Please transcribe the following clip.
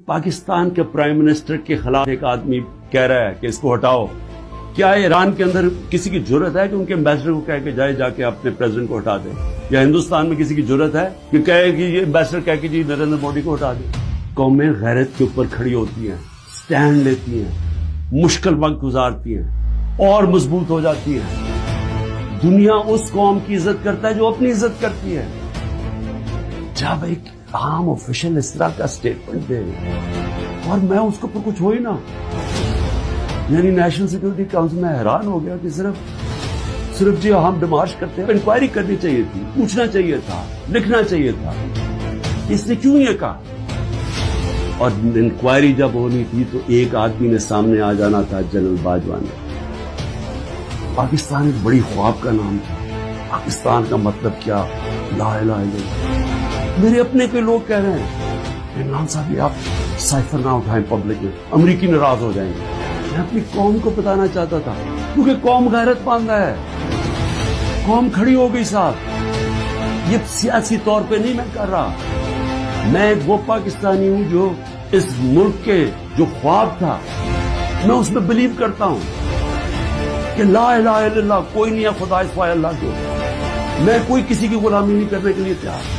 پاکستان کے prime minister کے خلاف ایک آدمی کہہ رہا ہے کہ اس کو ہٹاؤ. کیا ایران کے اندر کسی کی جرت ہے کہ ان کے امبیسڈر کو کہہ کے جا کے اپنے پریزیڈنٹ کو ہٹا دے؟ یا ہندوستان میں کسی کی جرت ہے کہ کہے کہ یہ امبیسڈر کہہ کے جی نریندر مودی کو ہٹا دے؟ قومیں غیرت کے اوپر کھڑی ہوتی ہیں، سٹینڈ لیتی ہیں، مشکل وقت گزارتی ہیں اور مضبوط ہو جاتی ہیں. دنیا اس قوم کی عزت کرتا ہے جو اپنی عزت کرتی ہے. جب ایک عام آفیشل اس طرح کا سٹیٹمنٹ دے اور میں اس کے اوپر کچھ ہو ہی نا، یعنی نیشنل سیکورٹی کاؤنسل میں حیران ہو گیا کہ صرف جی ہم ڈیمارش کرتے ہیں. انکوائری کرنی چاہیے تھی، پوچھنا چاہیے تھا، لکھنا چاہیے تھا. اس نے کیوں یہ کہا؟ اور انکوائری جب ہونی تھی تو ایک آدمی نے سامنے آ جانا تھا، جنرل باجوہ نے. پاکستان ایک بڑی خواب کا نام تھا. پاکستان کا مطلب کیا؟ لا الہ الا اللہ. میرے اپنے کے لوگ کہہ رہے ہیں عمران صاحب یہ آپ سائفر نہ اٹھائیں پبلک میں، امریکی ناراض ہو جائیں گے. میں اپنی قوم کو بتانا چاہتا تھا کیونکہ قوم غیرت مند ہے، قوم کھڑی ہو گئی صاحب. یہ سیاسی طور پہ نہیں میں کر رہا، میں وہ پاکستانی ہوں جو اس ملک کے جو خواب تھا میں اس میں بلیو کرتا ہوں کہ لا الہ الا اللہ، کوئی نہیں ہے خدا سوائے اللہ کے. میں کوئی کسی کی غلامی نہیں کرنے کے لیے تیار.